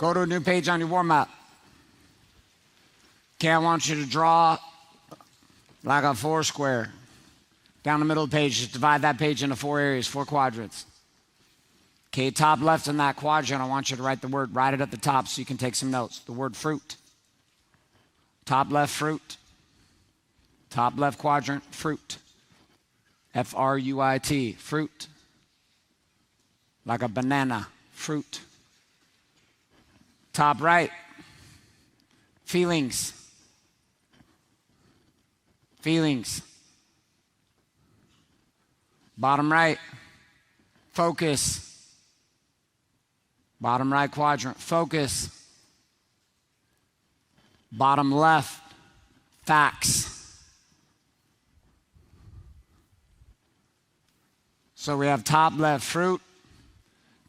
Go to a new page on your warm-up. Okay, I want you to draw like a 4 square. Down the middle of the page, just divide that page into 4 areas, 4 quadrants. Okay, top left in that quadrant, I want you to write the word, write it at the top so you can take some notes. The word fruit. Top left, fruit. Top left quadrant, fruit. F-R-U-I-T, fruit. Like a banana, fruit. Top right, feelings. Feelings. Bottom right, focus. Bottom right quadrant, focus. Bottom left, facts. So we have top left, fruit.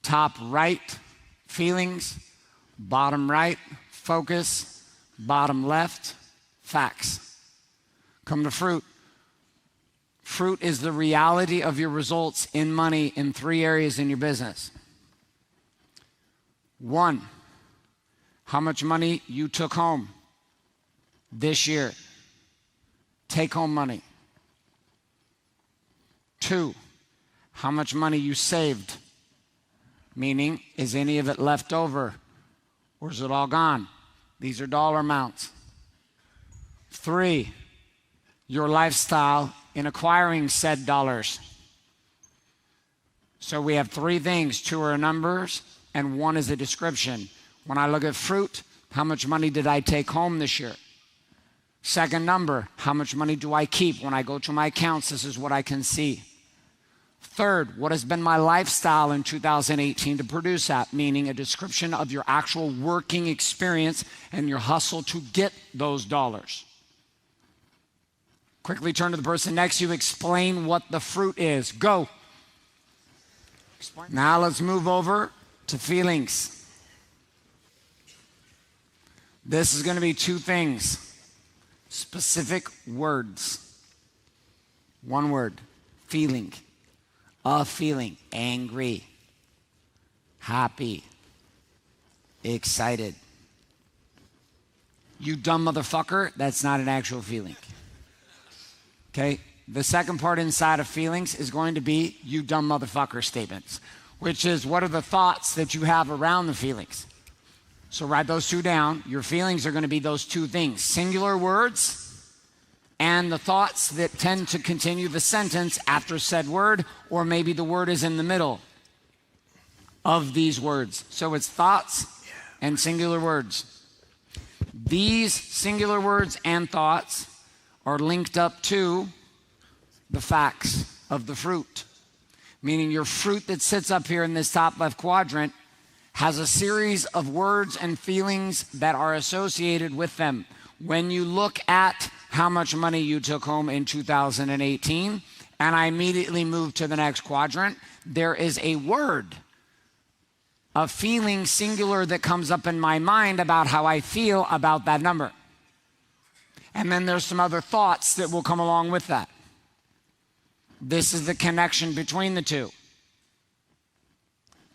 Top right, feelings. Bottom right, focus. Bottom left, facts. Come to fruit. Fruit is the reality of your results in money in 3 areas in your business. 1, how much money you took home this year. Take home money. 2, how much money you saved. Meaning, is any of it left over or is it all gone? These are dollar amounts. 3, your lifestyle in acquiring said dollars. So we have 3 things. 2 are numbers and 1 is a description. When I look at fruit, how much money did I take home this year? Second number, how much money do I keep? When I go to my accounts, this is what I can see. Third, what has been my lifestyle in 2018 to produce that? Meaning a description of your actual working experience and your hustle to get those dollars. Quickly turn to the person next to you, explain what the fruit is. Go. Now let's move over to feelings. This is going to be 2 things. Specific words. 1 word, feeling. A feeling, angry, happy, excited. You dumb motherfucker, that's not an actual feeling. Okay? The second part inside of feelings is going to be you dumb motherfucker statements, which is what are the thoughts that you have around the feelings. So write those 2 down. Your feelings are going to be those 2 things, singular words and the thoughts that tend to continue the sentence after said word, or maybe the word is in the middle of these words. So it's thoughts and singular words. These singular words and thoughts are linked up to the facts of the fruit. Meaning your fruit that sits up here in this top left quadrant has a series of words and feelings that are associated with them. When you look at how much money you took home in 2018, and I immediately move to the next quadrant, there is a word, a feeling singular that comes up in my mind about how I feel about that number. And then there's some other thoughts that will come along with that. This is the connection between the 2.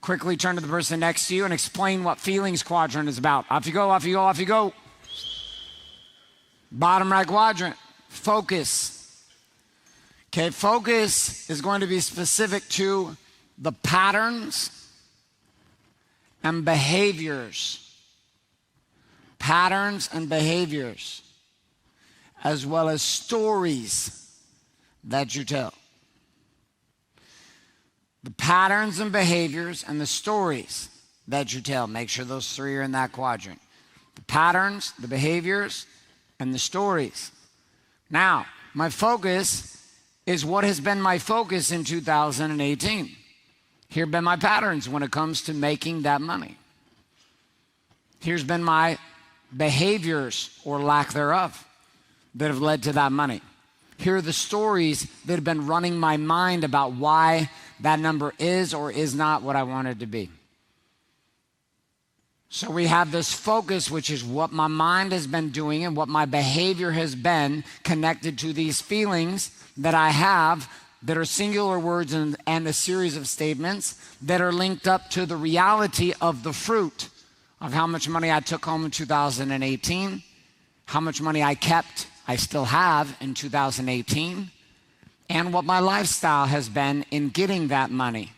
Quickly turn to the person next to you and explain what feelings quadrant is about. Off you go, off you go, off you go. Bottom right quadrant, focus. Okay, focus is going to be specific to the patterns and behaviors. Patterns and behaviors, as well as stories that you tell. The patterns and behaviors and the stories that you tell. Make sure those 3 are in that quadrant. The patterns, the behaviors, and the stories. Now, my focus is what has been my focus in 2018. Here have been my patterns when it comes to making that money. Here's been my behaviors or lack thereof that have led to that money. Here are the stories that have been running my mind about why that number is or is not what I want it to be. So we have this focus, which is what my mind has been doing and what my behavior has been connected to these feelings that I have that are singular words and a series of statements that are linked up to the reality of the fruit of how much money I took home in 2018, how much money I kept, I still have in 2018, and what my lifestyle has been in getting that money.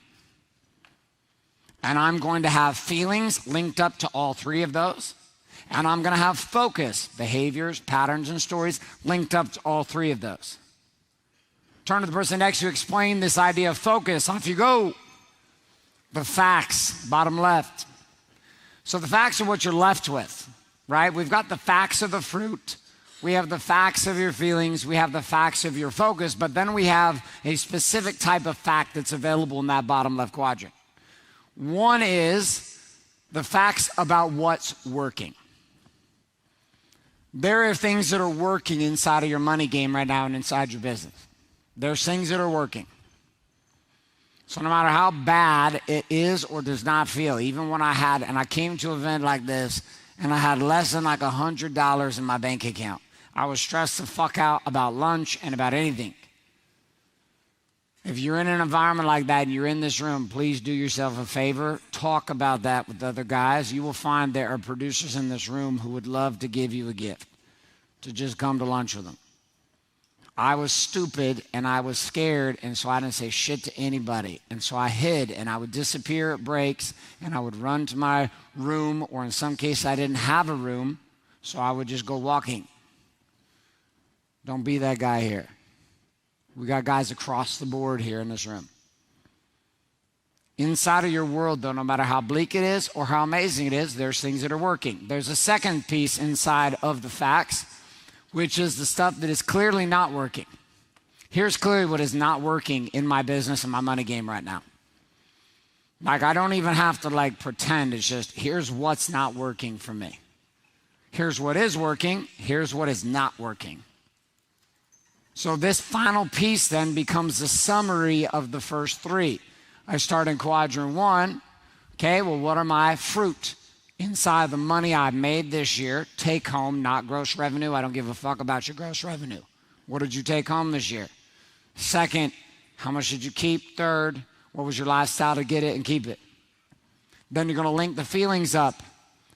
And I'm going to have feelings linked up to all three of those. And I'm going to have focus, behaviors, patterns, and stories linked up to all three of those. Turn to the person next to you, explain this idea of focus. Off you go. The facts, bottom left. So the facts are what you're left with, right? We've got the facts of the fruit. We have the facts of your feelings. We have the facts of your focus. But then we have a specific type of fact that's available in that bottom left quadrant. One is the facts about what's working. There are things that are working inside of your money game right now and inside your business. There's things that are working. So no matter how bad it is or does not feel, even when I came to an event like this and I had less than like $100 in my bank account, I was stressed the fuck out about lunch and about anything. If you're in an environment like that and you're in this room, please do yourself a favor. Talk about that with other guys. You will find there are producers in this room who would love to give you a gift, to just come to lunch with them. I was stupid and I was scared, and so I didn't say shit to anybody. And so I hid, and I would disappear at breaks, and I would run to my room, or in some cases I didn't have a room, so I would just go walking. Don't be that guy here. We got guys across the board here in this room. Inside of your world, though, no matter how bleak it is or how amazing it is, there's things that are working. There's a second piece inside of the facts, which is the stuff that is clearly not working. Here's clearly what is not working in my business and my money game right now. Like, I don't even have to pretend. It's just, here's what's not working for me. Here's what is working. Here's what is not working. So this final piece then becomes the summary of the first three. I start in quadrant one. Okay, well, what are my fruit inside the money I made this year? Take home, not gross revenue. I don't give a fuck about your gross revenue. What did you take home this year? Second, how much did you keep? Third, what was your lifestyle to get it and keep it? Then you're going to link the feelings up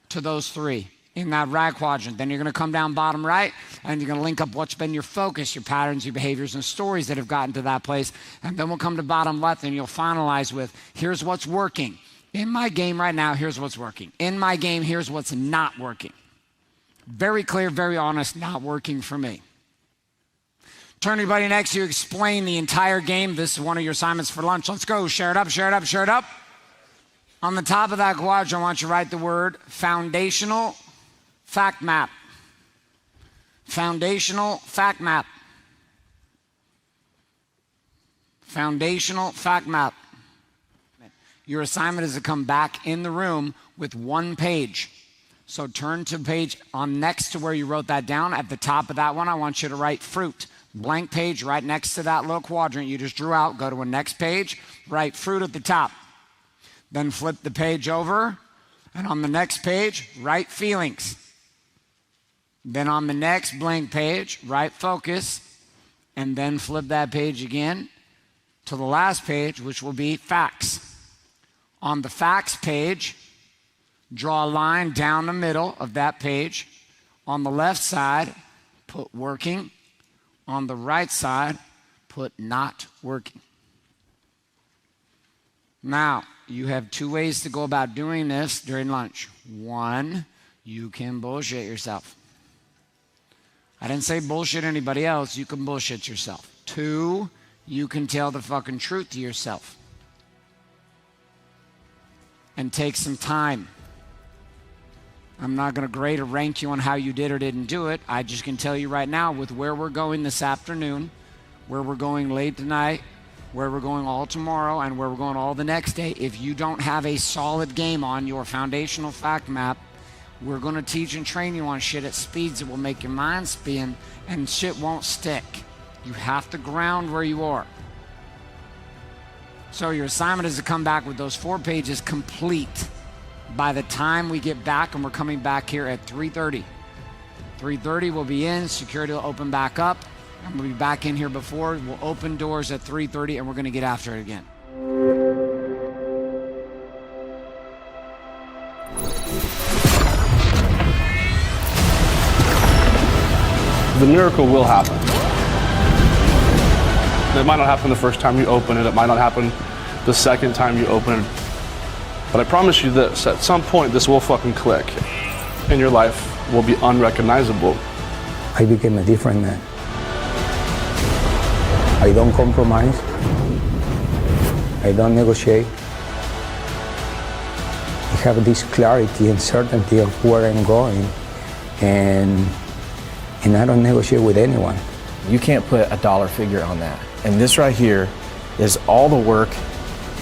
to those three in that right quadrant. Then you're going to come down bottom right, and you're going to link up what's been your focus, your patterns, your behaviors, and stories that have gotten to that place. And then we'll come to bottom left, and you'll finalize with, here's what's working. In my game right now, here's what's working. In my game, here's what's not working. Very clear, very honest, not working for me. Turn to your buddy next to you, explain the entire game. This is one of your assignments for lunch. Let's go. Share it up, share it up, share it up. On the top of that quadrant, I want you to write the word foundational fact map. Foundational fact map. Foundational fact map. Your assignment is to come back in the room with one page. So turn to page on next to where you wrote that down. At the top of that one, I want you to write fruit. Blank page right next to that little quadrant you just drew out. Go to a next page, write fruit at the top. Then flip the page over, and on the next page, write feelings. Then on the next blank page, write focus, and then flip that page again to the last page, which will be facts. On the facts page, draw a line down the middle of that page. On the left side, put working. On the right side, put not working. Now, you have two ways to go about doing this during lunch. One, you can bullshit yourself. I didn't say bullshit anybody else. You can bullshit yourself. Two, you can tell the fucking truth to yourself. And take some time. I'm not going to grade or rank you on how you did or didn't do it. I just can tell you right now, with where we're going this afternoon, where we're going late tonight, where we're going all tomorrow, and where we're going all the next day, if you don't have a solid game on your foundational fact map, we're going to teach and train you on shit at speeds that will make your mind spin, and shit won't stick. You have to ground where you are. So your assignment is to come back with those 4 pages complete by the time we get back, and we're coming back here at 3:30. 3:30 we'll be in, security will open back up, and we'll be back in here before. We'll open doors at 3:30, and we're going to get after it again. the miracle will happen. It might not happen the first time you open it. It might not happen the second time you open it. But I promise you this, at some point this will fucking click and your life will be unrecognizable. I became a different man. I don't compromise. I don't negotiate. I have this clarity and certainty of where I'm going, and I don't negotiate with anyone. You can't put a dollar figure on that. And this right here is all the work,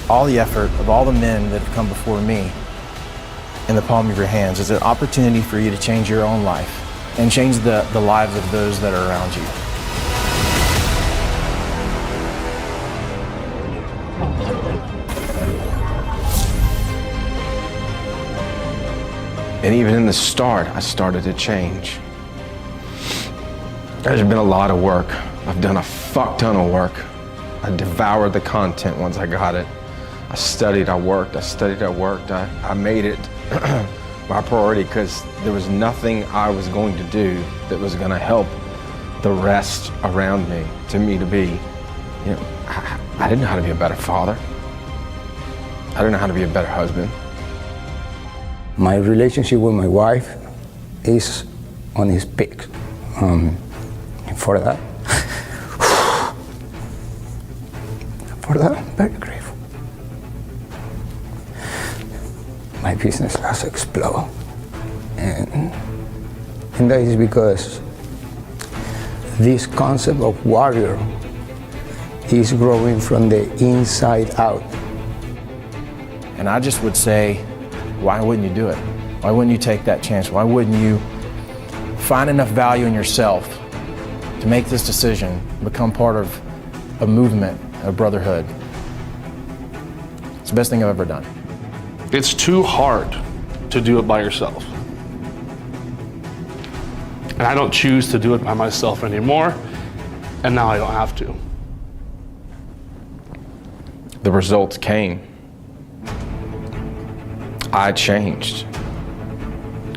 all the effort of all the men that have come before me in the palm of your hands. It's an opportunity for you to change your own life and change the lives of those that are around you. And even in the start, I started to change. There's been a lot of work. I've done a fuck ton of work. I devoured the content once I got it. I studied, I worked, I studied, I worked. I made it my priority because there was nothing I was going to do that was going to help the rest around me, to be, I didn't know how to be a better father. I didn't know how to be a better husband. My relationship with my wife is on its peak. For that, I'm very grateful. My business has exploded, and that is because this concept of warrior is growing from the inside out. And I just would say, why wouldn't you do it? Why wouldn't you take that chance? Why wouldn't you find enough value in yourself to make this decision, become part of a movement, a brotherhood? It's the best thing I've ever done. It's too hard to do it by yourself. And I don't choose to do it by myself anymore, and now I don't have to. The results came. I changed.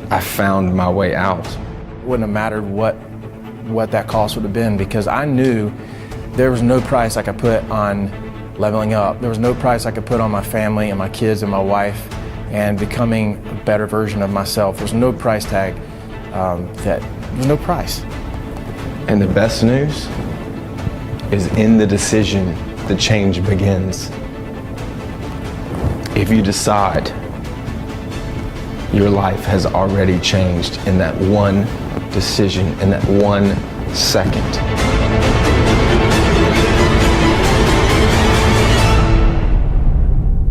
I found my way out. It wouldn't have mattered what that cost would have been, because I knew there was no price I could put on leveling up. There was no price I could put on my family and my kids and my wife and becoming a better version of myself. There's no price tag. There's no price. And the best news is in the decision, the change begins. If you decide, your life has already changed in that one decision, in that 1 second.